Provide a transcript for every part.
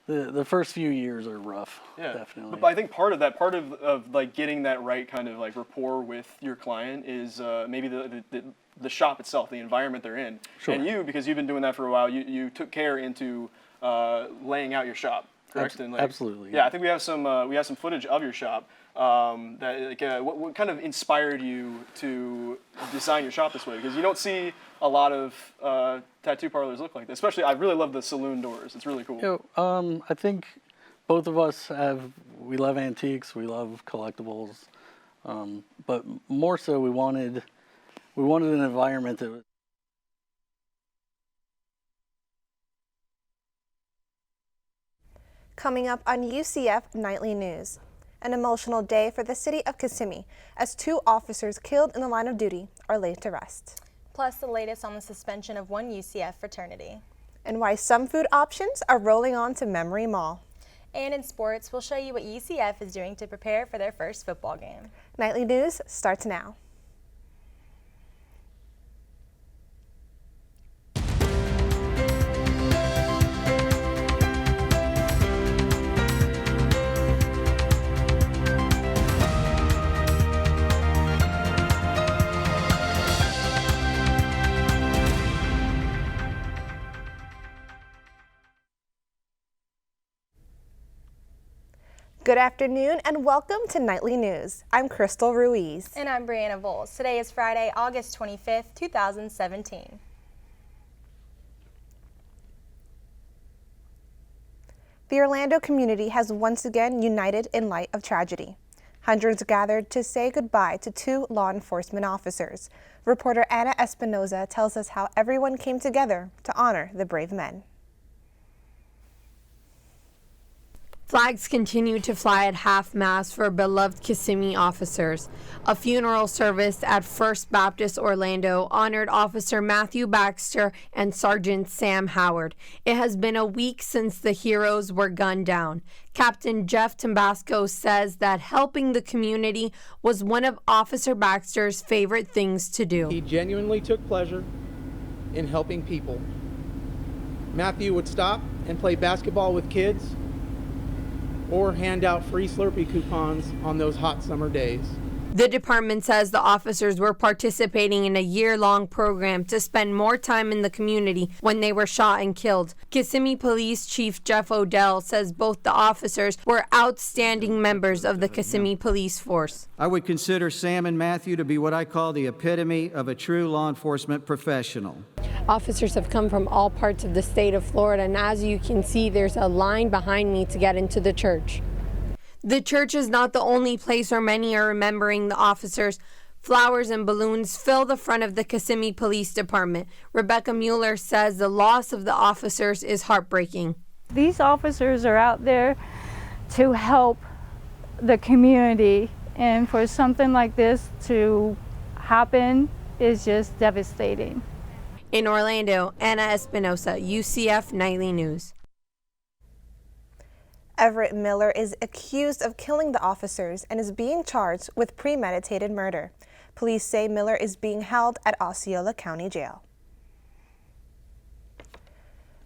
The first few years are rough, Yeah, definitely. but I think part of like getting that right kind of like rapport with your client is maybe the shop itself, the environment they're in. Sure. And you, because you've been doing that for a while, you took care into laying out your shop, correct? And like, absolutely. Yeah, I think we have some footage of your shop. What kind of inspired you to design your shop this way? Because you don't see a lot of tattoo parlors look like this. Especially, I really love the saloon doors. It's really cool. I think both of us we love antiques, we love collectibles, but more so we wanted an environment that was Coming up on UCF Nightly News. An emotional day for the city of Kissimmee as 2 officers killed in the line of duty are laid to rest. Plus the latest on the suspension of 1 UCF fraternity. And why some food options are rolling on to Memory Mall. And in sports, we'll show you what UCF is doing to prepare for their first football game. Nightly News starts now. Good afternoon and welcome to Nightly News. I'm Crystal Ruiz. And I'm Brianna Voles. Today is Friday, August 25th, 2017. The Orlando community has once again united in light of tragedy. Hundreds gathered to say goodbye to 2 law enforcement officers. Reporter Anna Espinoza tells us how everyone came together to honor the brave men. Flags continue to fly at half-mast for beloved Kissimmee officers. A funeral service at First Baptist Orlando honored Officer Matthew Baxter and Sergeant Sam Howard. It has been a week since the heroes were gunned down. Captain Jeff Tambasco says that helping the community was one of Officer Baxter's favorite things to do. He genuinely took pleasure in helping people. Matthew would stop and play basketball with kids or hand out free Slurpee coupons on those hot summer days. The department says the officers were participating in a year-long program to spend more time in the community when they were shot and killed. Kissimmee Police Chief Jeff Odell says both the officers were outstanding members of the Kissimmee Police Force. I would consider Sam and Matthew to be what I call the epitome of a true law enforcement professional. Officers have come from all parts of the state of Florida, and as you can see, there's a line behind me to get into the church. The church is not the only place where many are remembering the officers. Flowers and balloons fill the front of the Kissimmee Police Department. Rebecca Mueller says the loss of the officers is heartbreaking. These officers are out there to help the community, and for something like this to happen is just devastating. In Orlando, Anna Espinosa, UCF Nightly News. Everett Miller is accused of killing the officers and is being charged with premeditated murder. Police say Miller is being held at Osceola County Jail.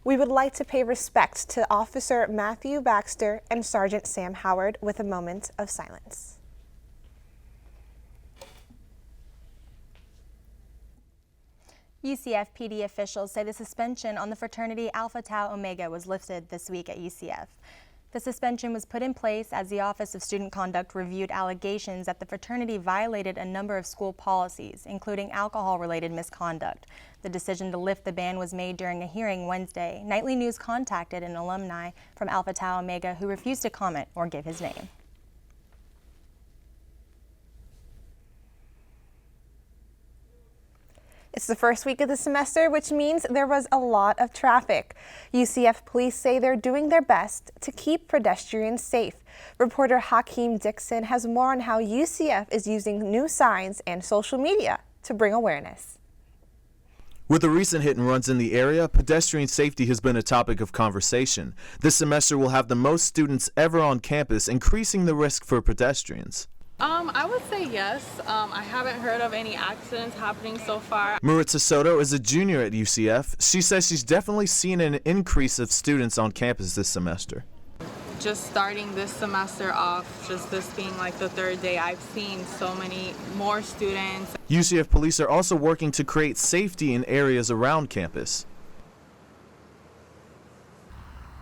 We would like to pay respect to Officer Matthew Baxter and Sergeant Sam Howard with a moment of silence. UCF PD officials say the suspension on the fraternity Alpha Tau Omega was lifted this week at UCF. The suspension was put in place as the Office of Student Conduct reviewed allegations that the fraternity violated a number of school policies, including alcohol-related misconduct. The decision to lift the ban was made during a hearing Wednesday. Nightly News contacted an alumni from Alpha Tau Omega who refused to comment or give his name. It's the first week of the semester, which means there was a lot of traffic. UCF police say they're doing their best to keep pedestrians safe. Reporter Hakeem Dixon has more on how UCF is using new signs and social media to bring awareness. With the recent hit and runs in the area, pedestrian safety has been a topic of conversation. This semester will have the most students ever on campus, increasing the risk for pedestrians. I would say yes. I haven't heard of any accidents happening so far. Maritza Soto is a junior at UCF. She says she's definitely seen an increase of students on campus this semester. Just starting this semester off, just this being like the third day, I've seen so many more students. UCF police are also working to create safety in areas around campus.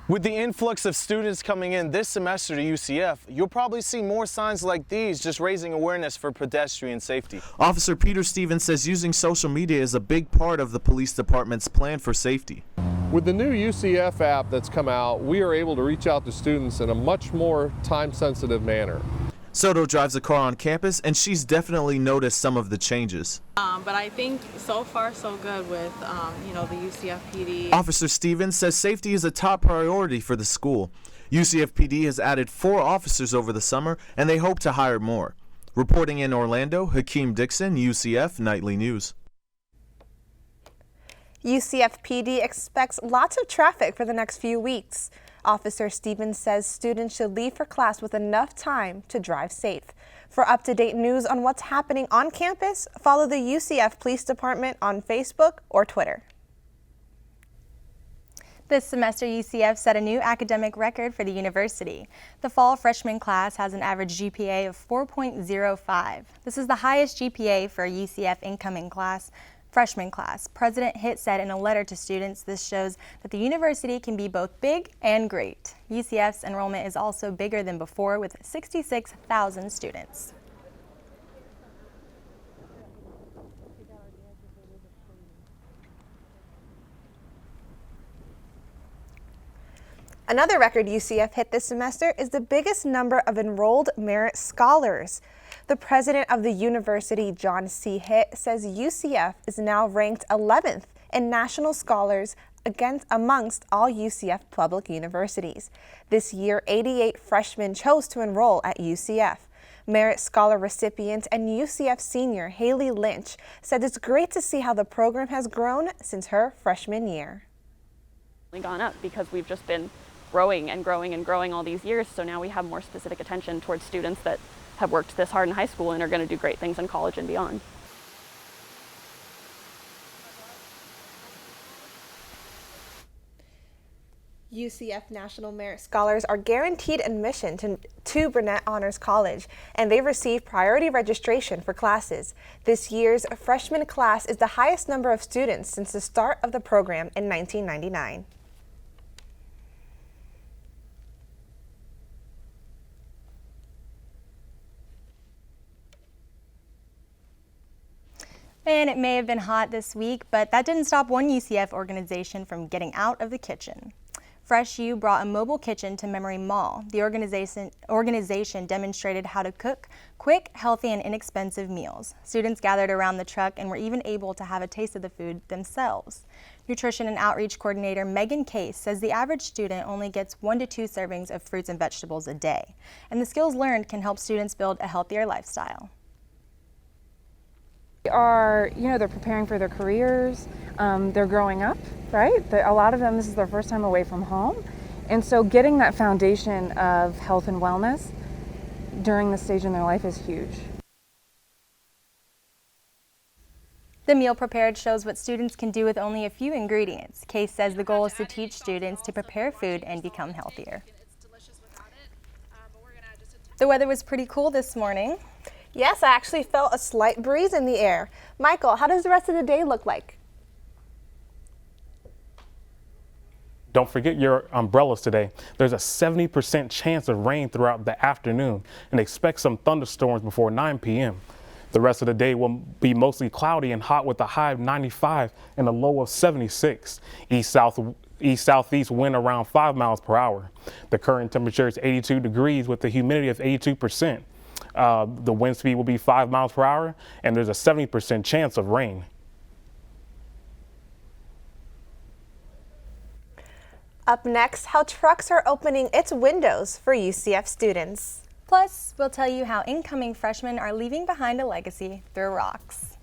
With the influx of students coming in this semester to UCF, you'll probably see more signs like these just raising awareness for pedestrian safety. Officer Peter Stevens says using social media is a big part of the police department's plan for safety. With the new UCF app that's come out, we are able to reach out to students in a much more time-sensitive manner. Soto drives a car on campus, and she's definitely noticed some of the changes. But I think so far so good with, the UCF PD. Officer Stevens says safety is a top priority for the school. UCF PD has added 4 officers over the summer, and they hope to hire more. Reporting in Orlando, Hakeem Dixon, UCF Nightly News. UCF PD expects lots of traffic for the next few weeks. Officer Stevens says students should leave for class with enough time to drive safe. For up-to-date news on what's happening on campus, follow the UCF Police Department on Facebook or Twitter. This semester, UCF set a new academic record for the university. The fall freshman class has an average GPA of 4.05. This is the highest GPA for a UCF incoming freshman class. President Hitt said in a letter to students, this shows that the university can be both big and great. UCF's enrollment is also bigger than before with 66,000 students. Another record UCF hit this semester is the biggest number of enrolled merit scholars. The president of the university, John C. Hitt, says UCF is now ranked 11th in national scholars amongst all UCF public universities. This year, 88 freshmen chose to enroll at UCF. Merit Scholar recipient and UCF senior Haley Lynch said it's great to see how the program has grown since her freshman year. Gone up because we've just been growing and growing and growing all these years, so now we have more specific attention towards students that have worked this hard in high school and are going to do great things in college and beyond. UCF National Merit Scholars are guaranteed admission to Burnett Honors College, and they receive priority registration for classes. This year's freshman class is the highest number of students since the start of the program in 1999. And it may have been hot this week, but that didn't stop one UCF organization from getting out of the kitchen. Fresh U brought a mobile kitchen to Memory Mall. The organization demonstrated how to cook quick, healthy, and inexpensive meals. Students gathered around the truck and were even able to have a taste of the food themselves. Nutrition and Outreach Coordinator Megan Case says the average student only gets 1 to 2 servings of fruits and vegetables a day, and the skills learned can help students build a healthier lifestyle. They're preparing for their careers, they're growing up, right? A lot of them, this is their first time away from home. And so getting that foundation of health and wellness during this stage in their life is huge. The meal prepared shows what students can do with only a few ingredients. Case says the goal is to teach students to prepare food and become healthier. The weather was pretty cool this morning. Yes, I actually felt a slight breeze in the air. Michael, how does the rest of the day look like? Don't forget your umbrellas today. There's a 70% chance of rain throughout the afternoon, and expect some thunderstorms before 9 p.m. The rest of the day will be mostly cloudy and hot with a high of 95 and a low of 76. East-southeast wind around 5 miles per hour. The current temperature is 82 degrees with the humidity of 82%. The wind speed will be 5 miles per hour, and there's a 70% chance of rain. Up next, how trucks are opening its windows for UCF students. Plus, we'll tell you how incoming freshmen are leaving behind a legacy through rocks.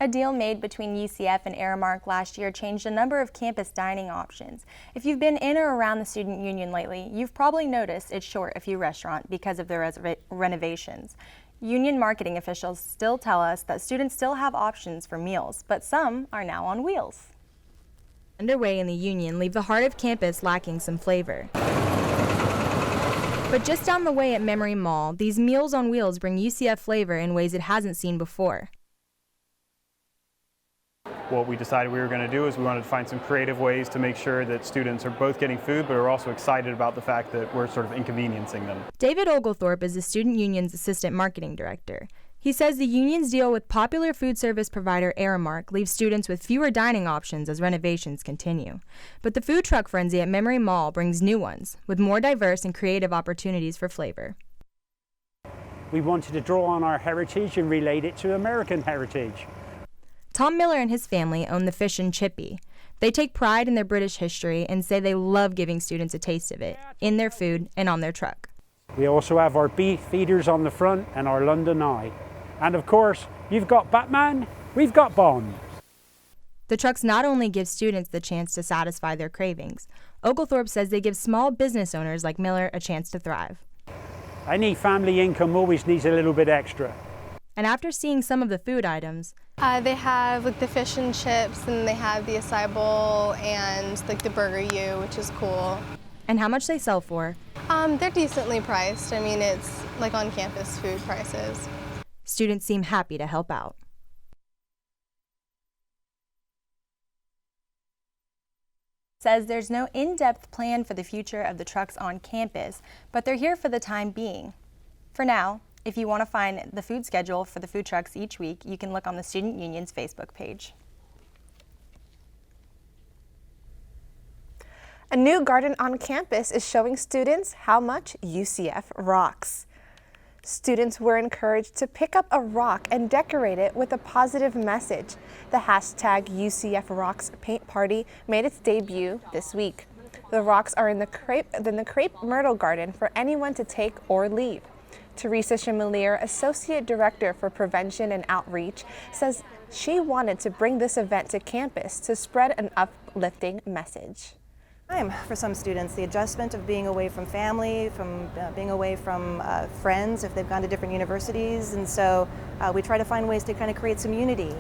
A deal made between UCF and Aramark last year changed a number of campus dining options. If you've been in or around the student union lately, you've probably noticed it's short a few restaurants because of the renovations. Union marketing officials still tell us that students still have options for meals, but some are now on wheels. Underway in the union leave the heart of campus lacking some flavor. But just down the way at Memory Mall, these Meals on Wheels bring UCF flavor in ways it hasn't seen before. What we decided we were going to do is we wanted to find some creative ways to make sure that students are both getting food but are also excited about the fact that we're sort of inconveniencing them. David Oglethorpe is the student union's assistant marketing director. He says the union's deal with popular food service provider Aramark leaves students with fewer dining options as renovations continue. But the food truck frenzy at Memory Mall brings new ones, with more diverse and creative opportunities for flavor. We wanted to draw on our heritage and relate it to American heritage. Tom Miller and his family own the Fish and Chippy. They take pride in their British history and say they love giving students a taste of it, in their food and on their truck. We also have our beef feeders on the front and our London Eye. And of course, you've got Batman, we've got Bond. The trucks not only give students the chance to satisfy their cravings, Oglethorpe says they give small business owners like Miller a chance to thrive. Any family income always needs a little bit extra. And after seeing some of the food items, they have like the fish and chips, and they have the acai bowl and like the burger U, which is cool. And how much they sell for? They're decently priced. I mean, it's like on-campus food prices. Students seem happy to help out. Says there's no in-depth plan for the future of the trucks on campus, but they're here for the time being. For now, if you want to find the food schedule for the food trucks each week, you can look on the Student Union's Facebook page. A new garden on campus is showing students how much UCF rocks. Students were encouraged to pick up a rock and decorate it with a positive message. The hashtag UCF Rocks paint party made its debut this week. The rocks are in the crepe myrtle garden for anyone to take or leave. Teresa Chamelier, Associate Director for Prevention and Outreach, says she wanted to bring this event to campus to spread an uplifting message. For some students, the adjustment of being away from family, from being away from friends if they've gone to different universities, and so we try to find ways to kind of create some unity.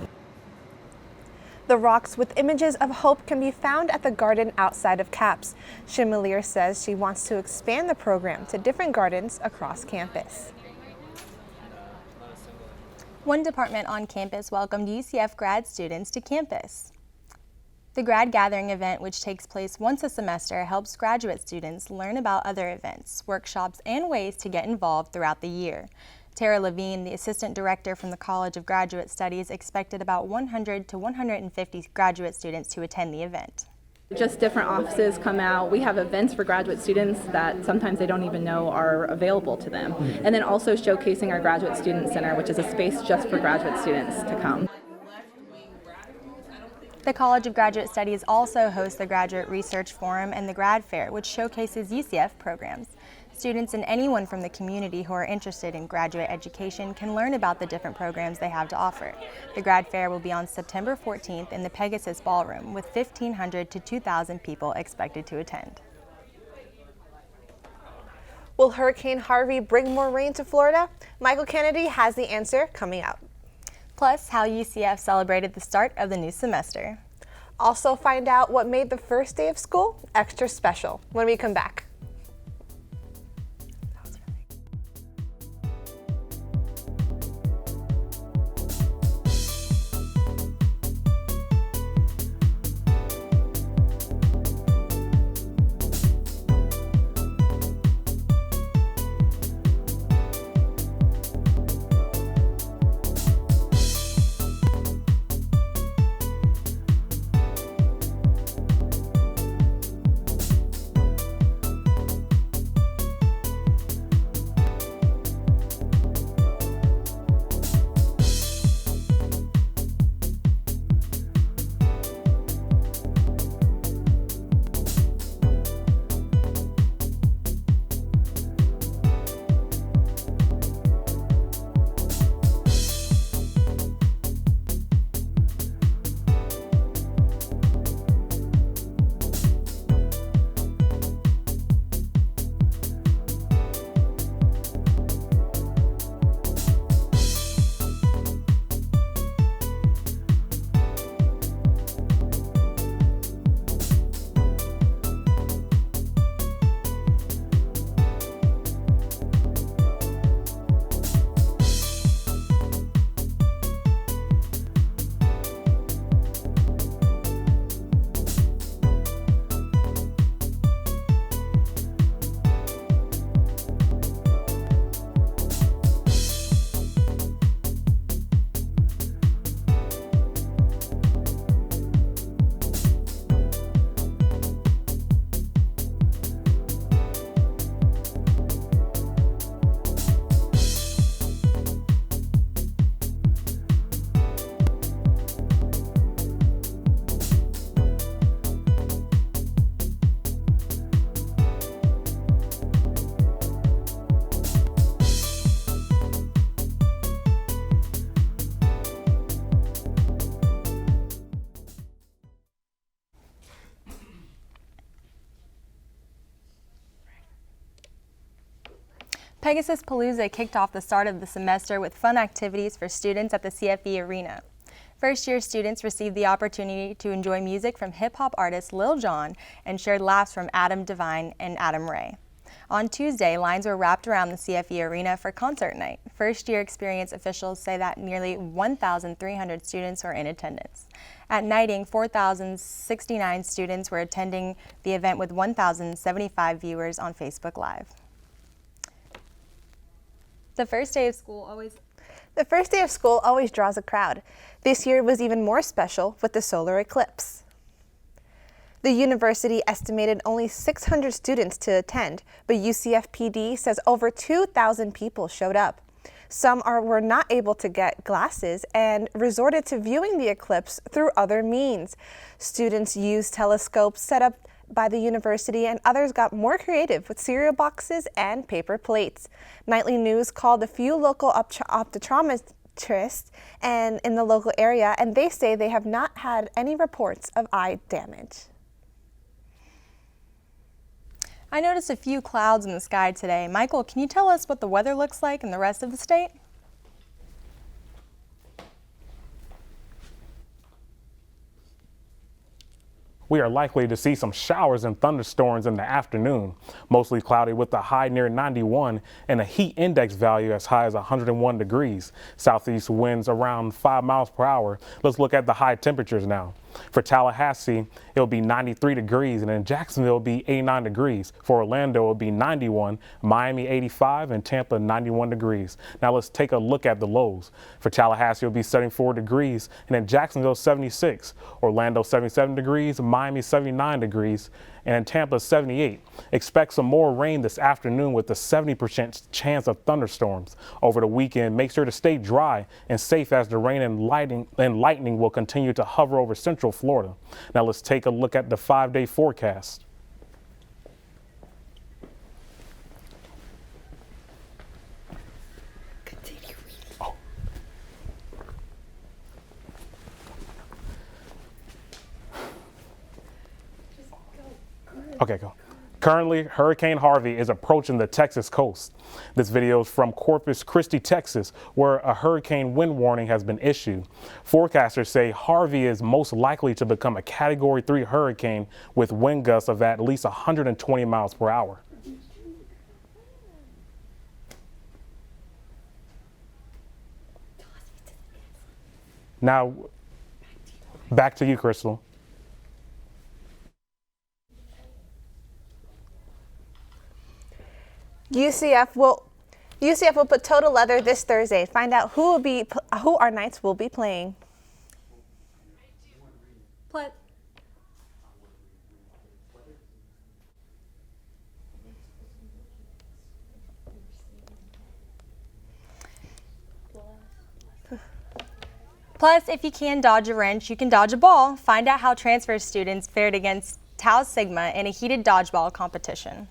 The rocks with images of hope can be found at the garden outside of CAPS. Chamelier says she wants to expand the program to different gardens across campus. One department on campus welcomed UCF grad students to campus. The Grad Gathering event, which takes place once a semester, helps graduate students learn about other events, workshops, and ways to get involved throughout the year. Tara Levine, the Assistant Director from the College of Graduate Studies, expected about 100 to 150 graduate students to attend the event. Just different offices come out. We have events for graduate students that sometimes they don't even know are available to them. And then also showcasing our Graduate Student Center, which is a space just for graduate students to come. The College of Graduate Studies also hosts the Graduate Research Forum and the Grad Fair, which showcases UCF programs. Students and anyone from the community who are interested in graduate education can learn about the different programs they have to offer. The Grad Fair will be on September 14th in the Pegasus Ballroom, with 1,500 to 2,000 people expected to attend. Will Hurricane Harvey bring more rain to Florida? Michael Kennedy has the answer coming up. Plus, how UCF celebrated the start of the new semester. Also find out what made the first day of school extra special when we come back. Pegasus Palooza kicked off the start of the semester with fun activities for students at the CFE Arena. First-year students received the opportunity to enjoy music from hip-hop artist Lil Jon and shared laughs from Adam Devine and Adam Ray. On Tuesday, lines were wrapped around the CFE Arena for concert night. First-year experience officials say that nearly 1,300 students were in attendance. At Knighting, 4,069 students were attending the event with 1,075 viewers on Facebook Live. The first day of school always draws a crowd. This year was even more special with the solar eclipse. The university estimated only 600 students to attend, but UCF PD says over 2,000 people showed up. Some were not able to get glasses and resorted to viewing the eclipse through other means. Students used telescopes set up by the university, and others got more creative with cereal boxes and paper plates. Nightly News called a few local optometrists and in the local area, and they say they have not had any reports of eye damage. I noticed a few clouds in the sky today. Michael, can you tell us what the weather looks like in the rest of the state? We are likely to see some showers and thunderstorms in the afternoon, mostly cloudy with a high near 91 and a heat index value as high as 101 degrees. Southeast winds around 5 miles per hour. Let's look at the high temperatures now. For Tallahassee, it'll be 93 degrees, and in Jacksonville, it'll be 89 degrees. For Orlando, it'll be 91, Miami 85, and Tampa 91 degrees. Now let's take a look at the lows. For Tallahassee, it'll be 74 degrees, and in Jacksonville, 76. Orlando, 77 degrees, Miami, 79 degrees, and in Tampa, 78. Expect some more rain this afternoon with a 70% chance of thunderstorms. Over the weekend, make sure to stay dry and safe as the rain and lightning will continue to hover over Central Florida. Now let's take a look at the 5-day forecast. Okay, go. Currently, Hurricane Harvey is approaching the Texas coast. This video is from Corpus Christi, Texas, where a hurricane wind warning has been issued. Forecasters say Harvey is most likely to become a Category 3 hurricane with wind gusts of at least 120 miles per hour. Now, back to you, Crystal. UCF will put total leather this Thursday. Find out who our Knights will be playing. Plus, if you can dodge a wrench, you can dodge a ball. Find out how transfer students fared against Tau Sigma in a heated dodgeball competition.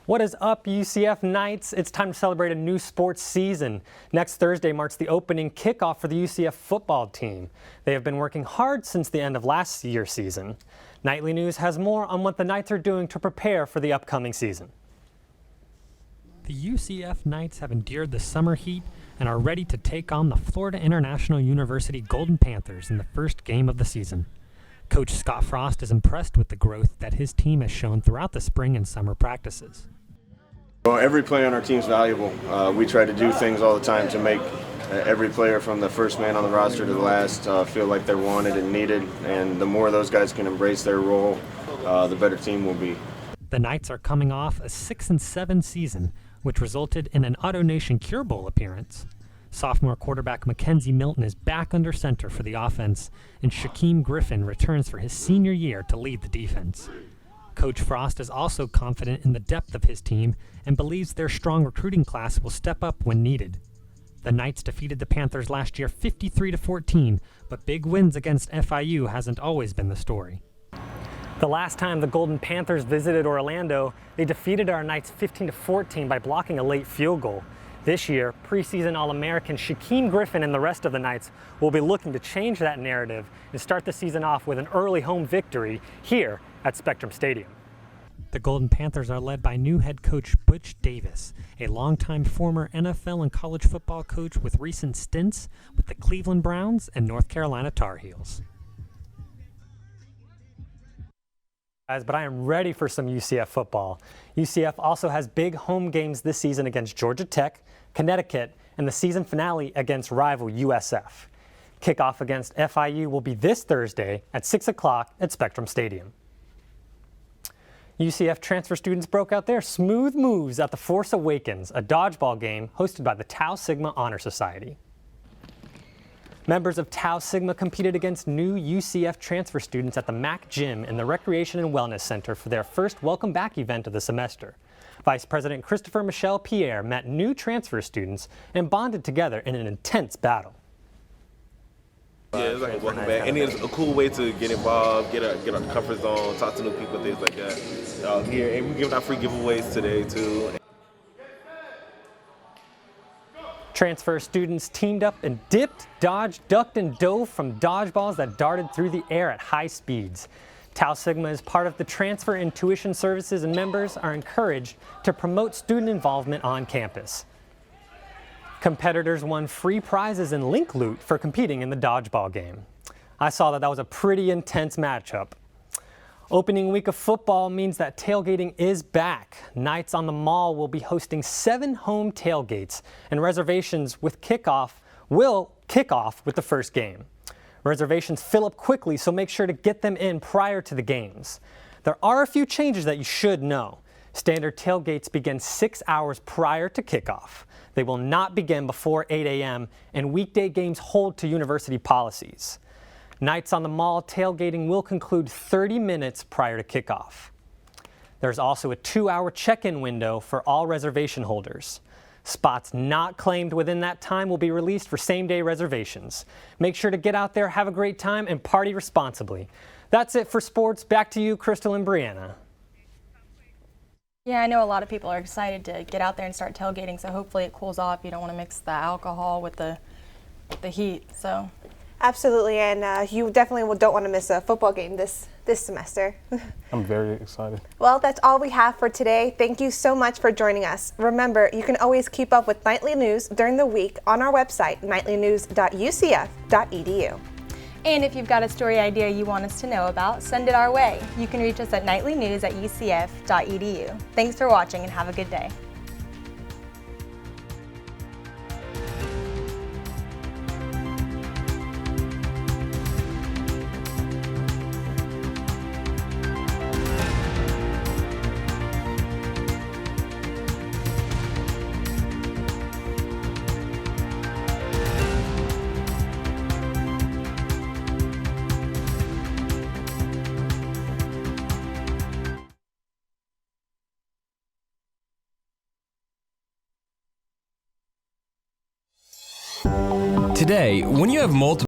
What is up, UCF Knights? It's time to celebrate a new sports season. Next Thursday marks the opening kickoff for the UCF football team. They have been working hard since the end of last year's season. Nightly News has more on what the Knights are doing to prepare for the upcoming season. The UCF Knights have endured the summer heat and are ready to take on the Florida International University Golden Panthers in the first game of the season. Coach Scott Frost is impressed with the growth that his team has shown throughout the spring and summer practices. Well, every player on our team is valuable. We try to do things all the time to make every player from the first man on the roster to the last feel like they're wanted and needed. And the more those guys can embrace their role, the better team will be. The Knights are coming off a 6-7 season, which resulted in an Auto Nation Cure Bowl appearance. Sophomore quarterback Mackenzie Milton is back under center for the offense, and Shaquem Griffin returns for his senior year to lead the defense. Coach Frost is also confident in the depth of his team and believes their strong recruiting class will step up when needed. The Knights defeated the Panthers last year 53-14, but big wins against FIU hasn't always been the story. The last time the Golden Panthers visited Orlando, they defeated our Knights 15-14 by blocking a late field goal. This year, preseason All-American Shaquem Griffin and the rest of the Knights will be looking to change that narrative and start the season off with an early home victory here at Spectrum Stadium. The Golden Panthers are led by new head coach Butch Davis, a longtime former NFL and college football coach with recent stints with the Cleveland Browns and North Carolina Tar Heels. But I am ready for some UCF football. UCF also has big home games this season against Georgia Tech, Connecticut, and the season finale against rival USF. Kickoff against FIU will be this Thursday at 6 o'clock at Spectrum Stadium. UCF transfer students broke out their smooth moves at the Force Awakens, a dodgeball game hosted by the Tau Sigma Honor Society. Members of Tau Sigma competed against new UCF transfer students at the MAC Gym in the Recreation and Wellness Center for their first Welcome Back event of the semester. Vice President Christopher Michelle Pierre met new transfer students and bonded together in an intense battle. Yeah, it's like a welcome back, and it's a cool way to get involved, get our comfort zone, talk to new people, things like that. Here, and we're giving out free giveaways today too. Transfer students teamed up and dipped, dodged, ducked, and dove from dodgeballs that darted through the air at high speeds. Tau Sigma is part of the transfer and tuition services, and members are encouraged to promote student involvement on campus. Competitors won free prizes and link loot for competing in the dodgeball game. I saw that was a pretty intense matchup. Opening week of football means that tailgating is back. Knights on the Mall will be hosting 7 home tailgates, and reservations will kick off with the first game. Reservations fill up quickly, so make sure to get them in prior to the games. There are a few changes that you should know. Standard tailgates begin 6 hours prior to kickoff. They will not begin before 8 a.m., and weekday games hold to university policies. Knights on the Mall tailgating will conclude 30 minutes prior to kickoff. There's also a 2-hour check-in window for all reservation holders. Spots not claimed within that time will be released for same-day reservations. Make sure to get out there, have a great time, and party responsibly. That's it for sports. Back to you, Crystal and Brianna. Yeah, I know a lot of people are excited to get out there and start tailgating, so hopefully it cools off. You don't want to mix the alcohol with the heat, so. Absolutely, and you definitely don't want to miss a football game this semester. I'm very excited. Well, that's all we have for today. Thank you so much for joining us. Remember, you can always keep up with Nightly News during the week on our website, nightlynews.ucf.edu. And if you've got a story idea you want us to know about, send it our way. You can reach us at nightlynews@ucf.edu. Thanks for watching and have a good day. Today, when you have multiple